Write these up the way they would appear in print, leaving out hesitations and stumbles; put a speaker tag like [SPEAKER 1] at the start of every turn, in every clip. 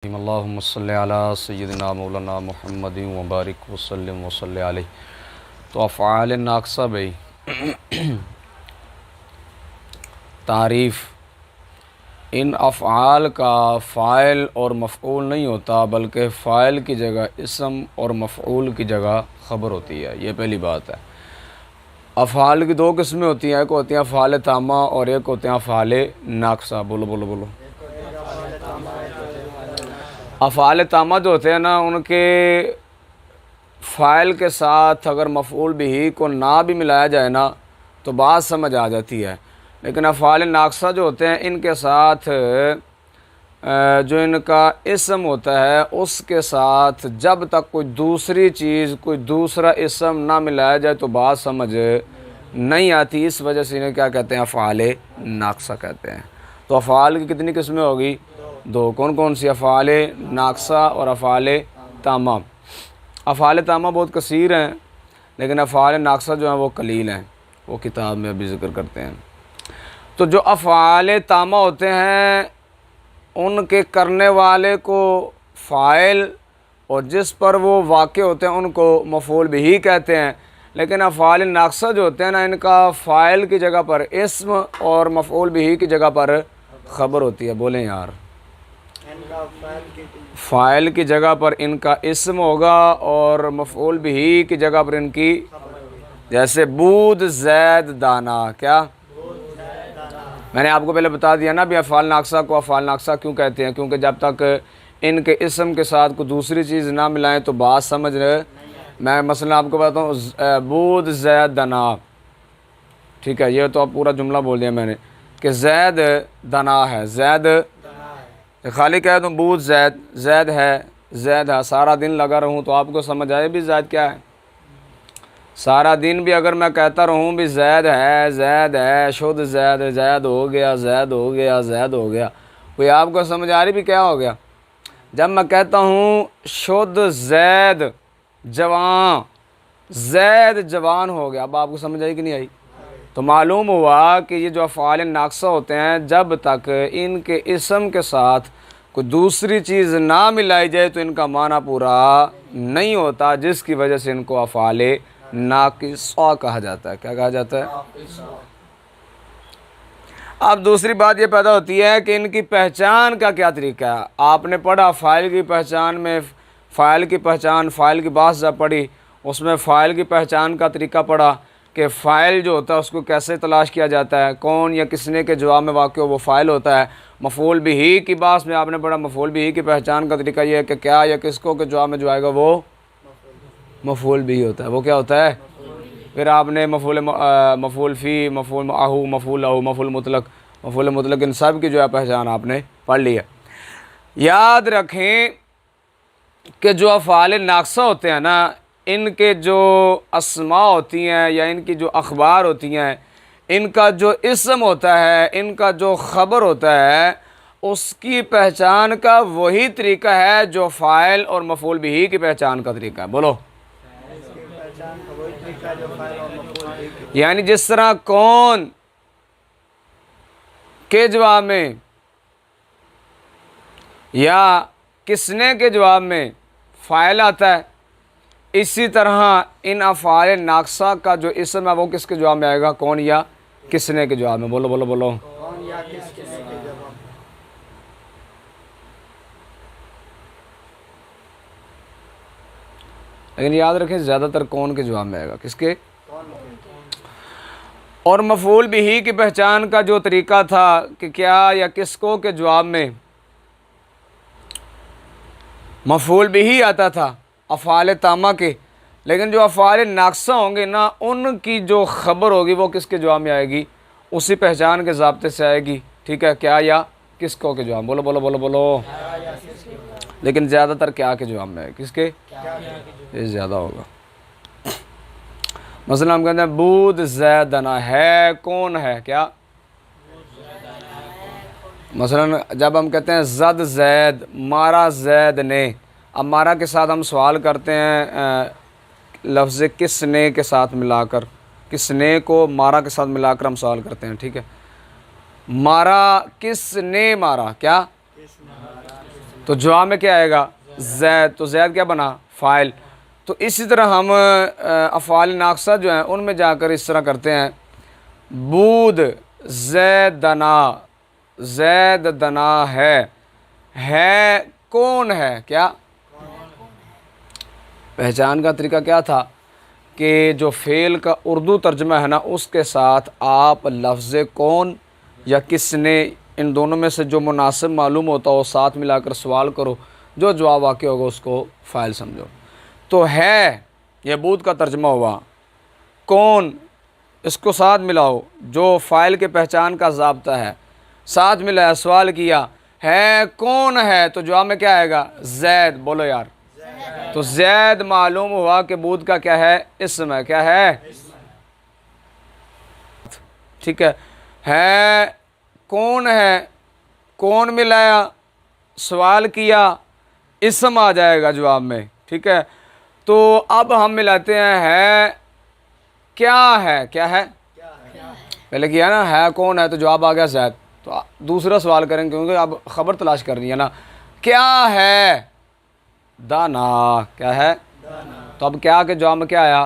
[SPEAKER 1] अल्लाहुम्मा सल्लि अला सय्यिदिना मौलाना मुहम्मदिन व बारिक वसल्लिम वसल्लि अलैहि। तो अफ़आल नाक़सा भाई तारीफ़, इन अफ़आल का फ़ाइल और मफ़ऊल नहीं होता, बल्कि फ़ाइल की जगह इसम और मफ़ऊल की जगह ख़बर होती है। ये पहली बात है। अफ़आल की दो किस्में होती हैं, एक होती हैं अफ़आल तामा और एक होते हैं अफ़आल नाक़सा। बोलो बोलो बोलो। अफ़आल तामा जो होते हैं ना, उनके फ़ाइल के साथ अगर मफ़ऊल बिही को ना भी मिलाया जाए ना तो बात समझ आ जाती है। लेकिन अफ़आल नाक़सा जो होते हैं, इनके साथ जो इनका इसम होता है उसके साथ जब तक कोई दूसरी चीज़, कोई दूसरा इसम ना मिलाया जाए तो बात समझ नहीं आती। इस वजह से इन्हें क्या कहते हैं? अफ़आल नाक़सा कहते हैं। तो अफ़आल की कितनी किस्में होगी? दो। कौन कौन सी? अफ़आल नाक़सा और अफ़आल तामा। अफ़आल तामा बहुत कसीर हैं, लेकिन अफ़आल नाक़सा जो हैं वो कलील हैं। वो किताब में अभी ज़िक्र करते हैं। तो जो अफ़आल तामा होते हैं, उनके करने वाले को फ़ाइल और जिस पर वो वाक़े होते हैं उनको मफ़ऊल बिही कहते हैं। लेकिन अफ़आल नाक़सा जो होते हैं ना, इनका फ़ाइल की जगह पर इस्म और मफ़ऊल बिही की जगह पर ख़बर होती है। बोलें यार। फ़ाइल की जगह पर इनका इस्म होगा और मफ़ऊल बिही की जगह पर इनकी, जैसे बूद ज़ैद दाना। क्या मैंने आपको पहले बता दिया ना भी अफ़आल नाक़सा को अफ़आल नाक़सा क्यों कहते हैं? क्योंकि जब तक इनके इस्म के साथ कोई दूसरी चीज़ ना मिलाएं तो बात समझ रहे। मैं मसलन आपको बताता हूँ, बूद ज़ैद दना, ठीक है, ये तो अब पूरा जुमला बोल दिया मैंने कि ज़ैद दना है। ज़ैद खाली कह दूँ बूद ज़ैद, ज़ैद है, सारा दिन लगा रहूँ तो आपको समझ आए भी ज़ैद क्या है? सारा दिन भी अगर मैं कहता रहूँ भी ज़ैद है, शुद्ध ज़ैद, ज़ैद हो गया, ज़ैद हो गया, ज़ैद हो गया, कोई आपको समझ आ रही भी क्या हो गया? जब मैं कहता हूँ शुद्ध ज़ैद जवान, ज़ैद जवान हो गया, अब आपको समझ आई कि नहीं आई? तो मालूम हुआ कि ये जो अफ़आल नाक़सा होते हैं, जब तक इनके इसम के साथ कोई दूसरी चीज़ ना मिलाई जाए तो इनका माना पूरा नहीं होता, जिसकी वजह से इनको अफ़आल नाक़िसा कहा जाता है। क्या कहा जाता है? अब दूसरी बात ये पैदा होती है कि इनकी पहचान का क्या तरीका है। आपने पढ़ा फ़ाइल की पहचान में, फ़ाइल की पहचान, फ़ाइल की बात जब पढ़ी उसमें फ़ाइल की पहचान का तरीका पढ़ा कि फ़ाइल जो होता है उसको कैसे तलाश किया जाता है, कौन या किसने के जवाब में वाक़ हो वो फ़ाइल होता है। मफ़ऊल बिही की बात में आपने पढ़ा, मफ़ऊल बिही की पहचान का तरीका ये है कि क्या या किसको के जवाब में जो आएगा वो मफ़ऊल बिही होता है। वो क्या होता है? फिर आपने मफ़ऊल फ़ी, मफ़ऊल आहू, मफ़ऊल लहू, मफ़ऊल मुतलक, इन सब की जो है पहचान आपने पढ़ ली है। याद रखें कि जो अफ़आल नाक़सा होते हैं ना, इनके जो अस्मा होती हैं या इनकी जो अखबार होती हैं, इनका जो इसम होता है, इनका जो ख़बर होता है, उसकी पहचान का वही तरीका है जो फ़ाइल और मफ़ऊल बिही की पहचान का तरीका है। बोलो। यानी जिस तरह कौन के जवाब में या किसने के जवाब में फ़ाइल आता है, इसी तरह इन अफ़आल नाक़सा का जो इसम है वो किसके जवाब में आएगा? कौन या किसने के जवाब में। बोलो बोलो बोलो। कौन या किसने के जवाब। लेकिन याद रखें ज़्यादातर कौन के जवाब में आएगा? किसके? और मफ़ऊल बिही की पहचान का जो तरीका था कि क्या या किसको के जवाब में मफ़ऊल बिही आता था अफ़आल तामा के, लेकिन जो अफ़आल नाक़सा होंगे ना, उनकी जो ख़बर होगी वो किसके जवाब में आएगी? उसी पहचान के ज़ाब्ते से आएगी। ठीक है, क्या या किसको के जवाब। बोलो बोलो बोलो बोलो। लेकिन ज़्यादातर क्या के जवाब में है? किसके? ये ज़्यादा होगा। मसलन हम कहते हैं बूद ज़ैदना है, कौन है? क्या मसलन जब हम कहते हैं ज़द ज़ैद, मारा ज़ैद ने, अब मारा के साथ हम सवाल करते हैं लफ्ज़ किसने के साथ मिलाकर, किसने को मारा के साथ मिलाकर हम सवाल करते हैं। ठीक है, मारा किसने मारा? क्या तो जवाब में क्या आएगा? जैद। तो जैद क्या बना? फ़ाइल। तो इसी तरह हम अफ़आल नाक़िसा जो हैं उनमें जाकर इस तरह करते हैं, बूद ज़ैदना, ज़ैदना है कौन है? क्या पहचान का तरीका क्या था कि जो फ़ेल का उर्दू तर्जमा है ना, उसके साथ आप लफ्ज़ कौन या किसने, इन दोनों में से जो मुनासिब मालूम होता हो साथ मिलाकर सवाल करो, जो जवाब वाक़ई होगा उसको फ़ाइल समझो। तो है यह बूद का तर्जमा हुआ, कौन इसको साथ मिलाओ जो फ़ाइल के पहचान का ज़ाब्ता है, साथ मिलाया, सवाल किया है कौन है, तो जवाब में क्या आएगा? जैद। बोलो यार। तो जैद मालूम हुआ कि बूद का क्या है? इस्म है। क्या है? ठीक है कौन है, कौन मिलाया, सवाल किया, इस्म आ जाएगा जवाब में। ठीक है, तो अब हम मिलाते हैं है क्या है? क्या है? पहले किया ना है कौन है, तो जवाब आ गया जैद। तो दूसरा सवाल करेंगे क्योंकि अब खबर तलाश करनी है ना। क्या है? दाना। क्या है? दाना। तो अब क्या के जवाब में क्या आया?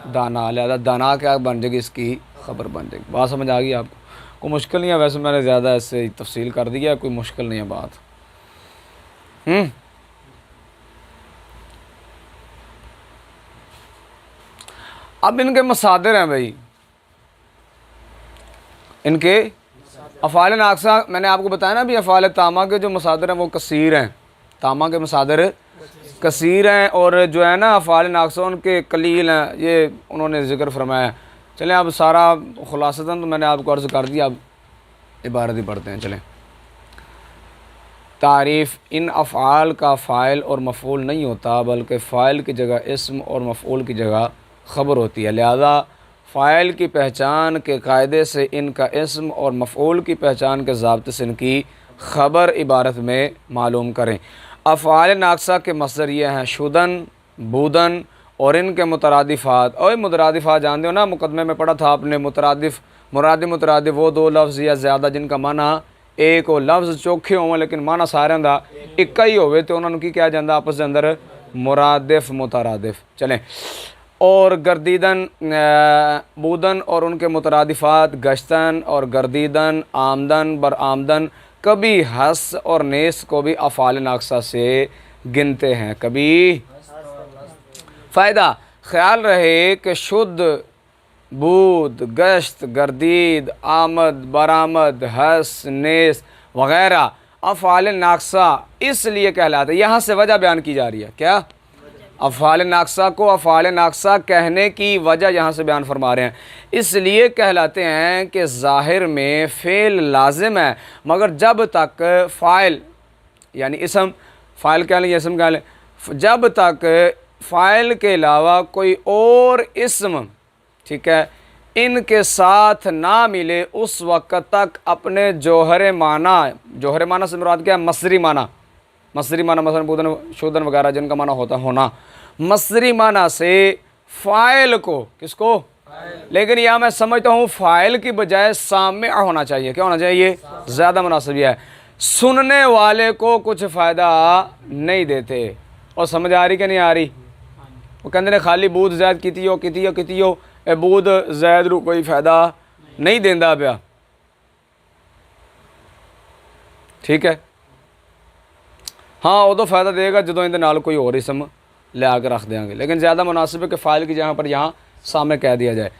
[SPEAKER 1] दाना। लिहाजा दाना क्या बन जाएगी? इसकी खबर बन जाएगी। बात समझ आ गई आपको? कोई मुश्किल नहीं है, वैसे मैंने ज़्यादा ऐसे तफसील कर दी है, कोई मुश्किल नहीं है बात। अब इनके मसादिर हैं भाई, इनके अफ़ाल नाक़िसा मैंने आपको बताया ना भी, अफ़ाल तामा के जो मसादिर हैं वो कसीर हैं, तामा के मसादिर कसीर हैं, और जो है ना अफ़ाल नाक़िसा उनके कलील हैं, ये उन्होंने ज़िक्र फरमाया। चलें अब सारा खुलासतन तो मैंने आपको अर्ज़ कर दिया, अब इबारत ही पढ़ते हैं। चलें, तारीफ़, इन अफ़आल का फ़ाइल और मफ़ऊल नहीं होता, बल्कि फ़ाइल की जगह इस्म और मफ़ऊल की जगह ख़बर होती है। लिहाजा फ़ाइल की पहचान के कायदे से इनका इस्म और मफ़ऊल की पहचान के ज़ाब्ते से इनकी ख़बर इबारत में मालूम करें। अफ़आल नाक़िसा के मसदर ये हैं शुदन, बूदन और इनके मुतरादिफ़ात। और मुतरादिफ़ात जानते हो ना, मुकदमे में पढ़ा था आपने, मुतरादिफ़ मुरादिफ़ वो दो लफ्ज़ या ज़्यादा जिनका माना एक हो, लफ्ज़ चौखे हों लेकिन माना सारे का एक ही होवे, तो उन्होंने की क्या जाता आपस के अंदर? मुरादिफ़ मुतरादिफ़। चलें, और गर्दीदन, बूदन और उनके मुतरादिफ़ात, गश्तन और गर्दीदन, आमदन बर आमदन, कभी हस और नेस को भी अफ़आल नाक़िसा से गिनते हैं। कभी फ़ायदा ख्याल रहे कि शुद्ध, बूद, गश्त, गर्दीद, आमद, बरामद, हस, नेस वग़ैरह अफ़आल नाक़िसा इसलिए कहलाते हैं। यहाँ से वजह बयान की जा रही है। क्या? अफ़आल नाक़िसा को अफ़आल नाक़िसा कहने की वजह यहाँ से बयान फरमा रहे हैं। इसलिए कहलाते हैं कि ज़ाहिर में फ़ेल लाज़िम है, मगर जब तक फ़ाइल यानी इसम, फ़ाइल कह लें, इसम कह लें, जब तक फ़ाइल के अलावा कोई और इसम, ठीक है, इनके साथ ना मिले उस वक़्त तक अपने जौहर माना से मुराद क्या है? मसरी माना। मसरी माना मसलन बूदन, शूदन वगैरह जिनका माना होता होना, मसरी माना से फ़ाइल को, किसको? लेकिन यह मैं समझता हूँ फ़ाइल की बजाय सामे होना चाहिए। क्या होना चाहिए? ज़्यादा मुनासिब है। सुनने वाले को कुछ फ़ायदा नहीं देते। और समझ आ रही कि नहीं आ रही? वो कहते ने खाली बूद जैद की हो ए बूद जैद रू कोई फ़ायदा नहीं देंदा पिया। ठीक है, हाँ उदो फ़ायदा देगा जो इहदे नाल कोई और इसम लिया के रख देंगे, लेकिन ज़्यादा मुनासिब है कि फ़ाइल की जगह पर यहाँ सामे कह दिया जाए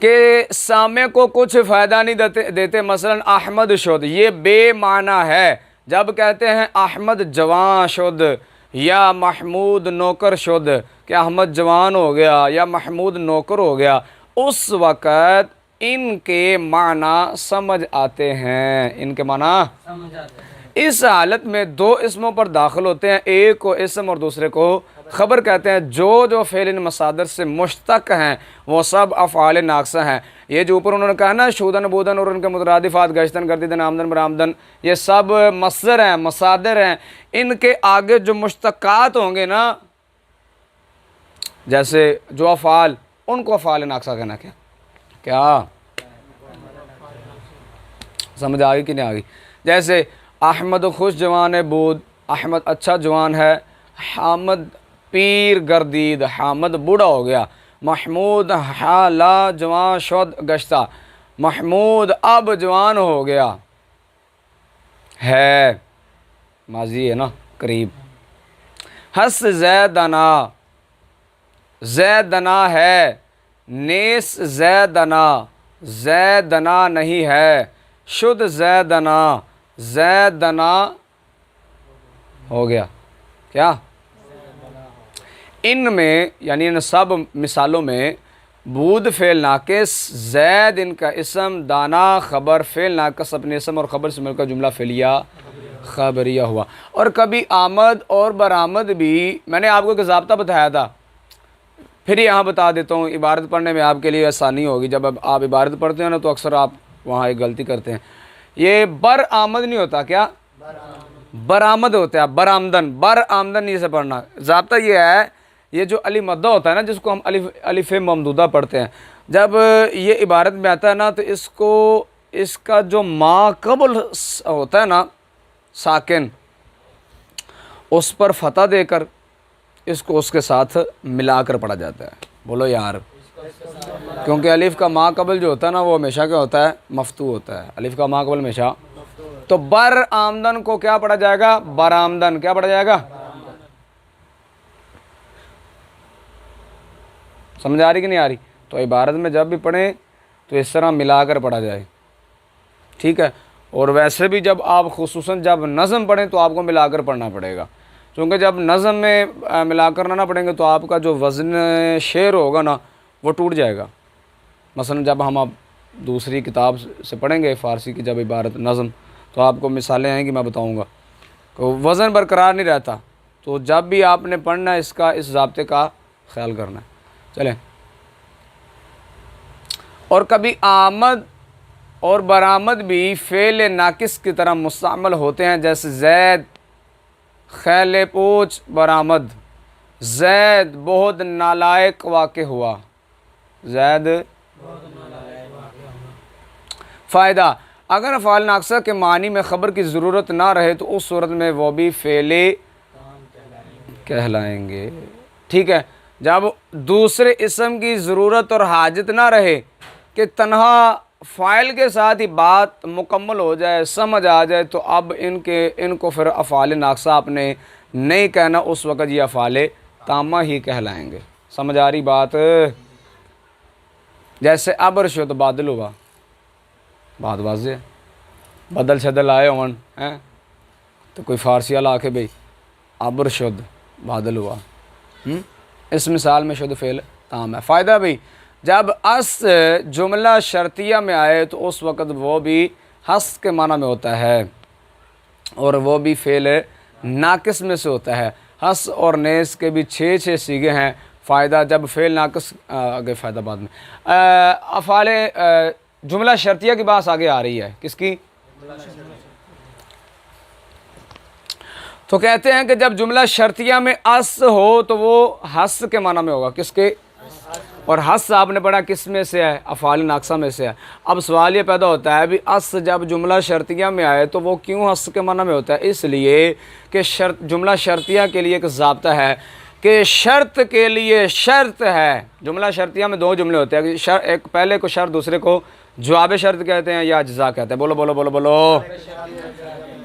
[SPEAKER 1] कि सामे को कुछ फ़ायदा नहीं देते। मसलन अहमद शुद, ये बेमाना है। जब कहते हैं अहमद जवान शुद या महमूद नौकर शुद, कि अहमद जवान हो गया या महमूद नौकर हो गया, उस वक़्त इनके माना समझ आते हैं। इनके माना समझ आते हैं। इस हालत में दो इसमों पर दाखिल होते हैं, एक को इसम और दूसरे को ख़बर कहते हैं। जो फ़ेल इन मसादर से मुश्तक हैं वो सब अफ़आल नाक़िसा हैं। ये जो ऊपर उन्होंने कहा ना शूदन, बूदन और उनके मुतरादिफ़ात, गश्तन, गर्दीदन, आमदन बरामदन, ये सब मसदर हैं, मसादर हैं। इनके आगे जो मुश्तक़ात होंगे ना, जैसे जो अफ़आल, उनको अफ़आल नाक़िसा कहना। क्या समझ आ गई कि नहीं आ गई? जैसे अहमद खुश जवान बूद, अहमद अच्छा जवान है, हामद पीर गर्दीद, हामद बूढ़ा हो गया, महमूद हाला जवान शुद गश्ता, महमूद अब जवान हो गया, है माजी है ना, करीब। हस जैदना, जैदना है, नेस जैदना, जैदना नहीं है, शुद्ध जैदना, जैदना हो गया, क्या? इनमें यानी इन सब मिसालों में बूद फ़ेल नाकिस, जैद इनका इसम, दाना ख़बर, फ़ेल नाकिस अपने इसम और ख़बर से मिलकर जुमला फ़ेलिया ख़बरिया हुआ। और कभी आमद और बरामद भी मैंने आपको एक ज़ाब्ता बताया था, फिर यहाँ बता देता हूँ, इबारत पढ़ने में आपके लिए आसानी होगी। जब आप इबारत पढ़ते हैं ना तो अक्सर आप वहाँ एक गलती करते हैं। ये बर आमद नहीं होता, क्या बरामद होता है, बरामदन, बर आमदन नहीं से पढ़ना। ज़ाब्ता ये है, ये जो अली मद्दा होता है ना, जिसको हम अलिफ़ ममदूदा पढ़ते हैं, जब ये इबारत में आता है ना तो इसको, इसका जो माक़बल होता है ना साकिन, उस पर फ़तह देकर इसको उसके साथ मिलाकर पढ़ा जाता है। बोलो यार, क्योंकि अलिफ़ का माक़बल जो होता है ना वो हमेशा क्या होता है? मफ्तू होता है। अलिफ़ का माक़बल हमेशा, तो बर आमदन को क्या पढ़ा जाएगा? बरामदन। क्या पढ़ा जाएगा? समझ आ रही कि नहीं आ रही? तो इबारत में जब भी पढ़ें तो इस तरह मिलाकर पढ़ा जाए, ठीक है। और वैसे भी जब आप खुसूसन जब नज़म पढ़ें तो आपको मिलाकर पढ़ना पड़ेगा, क्योंकि जब नज़म में मिलाकर ना पढ़ेंगे तो आपका जो वज़न शेर होगा ना वो टूट जाएगा। मसलन जब हम आप दूसरी किताब से पढ़ेंगे फ़ारसी की जब इबारत नज़म, तो आपको मिसालें आएंगी, मैं बताऊँगा, तो वज़न बरकरार नहीं रहता। तो जब भी आपने पढ़ना है इसका, इस ज़ाब्ते का ख्याल करना है। चलें, और कभी आमद और बरामद भी फ़ेल नाकिस की तरह मुस्तअमल होते हैं, जैसे जैद खैल पूछ बरामद, जैद बहुत नालायक वाक़ हुआ, जैद फ़ायदा। अगर फ़ाल नाक़सा के मानी में ख़बर की ज़रूरत ना रहे तो उस सूरत में वो भी फ़ेले कहलाएंगे, ठीक है। जब दूसरे इसम की ज़रूरत और हाजत ना रहे कि तन्हा फ़ाइल के साथ ही बात मुकम्मल हो जाए, समझ आ जाए, तो अब इनको फिर अफ़ाल नाक़सा आपने नहीं कहना, उस वक़्त ये अफ़ाल तामा ही कहलाएंगे। समझ आ रही बात? जैसे अबर शुद्ध बादल हुआ, बात वाज़ेह है, बदल शदल आए होन हैं तो कोई फ़ारसी वाला आके भाई अबर शुद्ध बादल हुआ, इस मिसाल में शुद्ध फ़ेल ताम है। फ़ायदा भाई, जब अस जुमला शर्तिया में आए तो उस वक़्त वो भी हस के माना में होता है और वो भी फ़ेल नाकिस में से होता है। हस और नेस के भी 6 सीगे हैं। फ़ायदा, जब फ़ेल नाकिस, आगे फ़ायदा बाद में, अफ़ाले जुमला शर्तिया की बात आगे आ रही है, किसकी? तो कहते हैं कि जब जुमला शर्तिया में अस हो तो वो हस के माना में होगा, किसके? और हस आपने पढ़ा किस में से है? अफ़ाल नाक़सा में से है। अब सवाल ये पैदा होता है, अभी अस जब जुमला शर्तिया में आए तो वो क्यों हस के माना में होता है? इसलिए कि जुमला शर्तिया के लिए एक ज़ाब्ता है कि शर्त के लिए शर्त है। जुमला शर्तिया में 2 जुमले होते हैं, एक पहले को शर्त, दूसरे को जवाब शर्त कहते हैं या जज़ा कहते हैं। बोलो बोलो बोलो बोलो।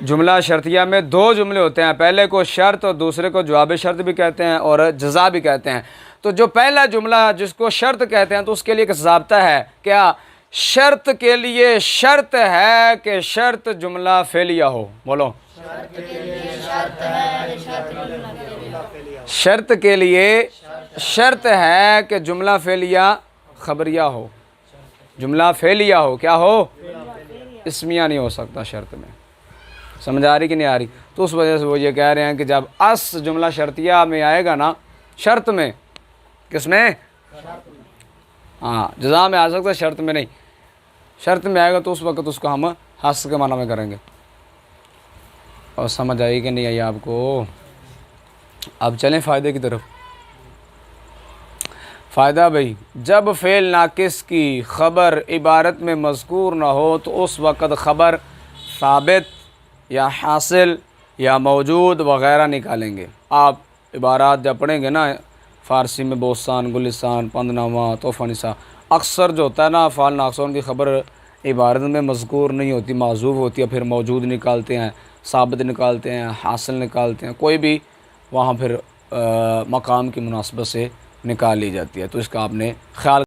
[SPEAKER 1] जुमला शर्तिया में 2 जुमले होते हैं, पहले को शर्त और दूसरे को जवाब शर्त भी कहते हैं और जज़ा भी कहते हैं। तो जो पहला जुमला जिसको शर्त कहते हैं तो उसके लिए एक ज़ाब्ता है, क्या? शर्त के लिए शर्त है कि शर्त जुमला फ़ेलिया हो। बोलो, शर्त के लिए शर्त है कि जुमला फ़ेलिया ख़बरिया हो, जुमला फ़ेलिया हो, क्या हो? इस्मिया नहीं हो सकता शर्त में। समझ आ रही कि नहीं आ रही? तो उस वजह से वो ये कह रहे हैं कि जब अस जुमला शर्तिया में आएगा ना, शर्त में, किसमें? हाँ, जज़ा में आ सकता है, शर्त में नहीं। शर्त में आएगा तो उस वक़्त उसको हम हस के माना में करेंगे। और समझ आई कि नहीं आई आपको? अब चलें फ़ायदे की तरफ। फ़ायदा भाई, जब फ़ेल नाकिस की ख़बर इबारत में मज़कूर ना हो तो उस वक़्त ख़बर साबित या हासिल या मौजूद वग़ैरह निकालेंगे। आप इबारात जब पढ़ेंगे ना फ़ारसी में, बोस्तान, गुलिस्तान, पंदनामा, तोहफ़ा निसा, अक्सर जो होता है ना अफ़आल नाक़िसा उनकी ख़बर इबारत में मज़कूर नहीं होती, माज़ूफ़ होती है, फिर मौजूद निकालते हैं, साबित निकालते हैं, हासिल निकालते हैं, कोई भी वहाँ फिर मकाम की मुनासबत से निकाल ली जाती है। तो इसका आपने ख़्याल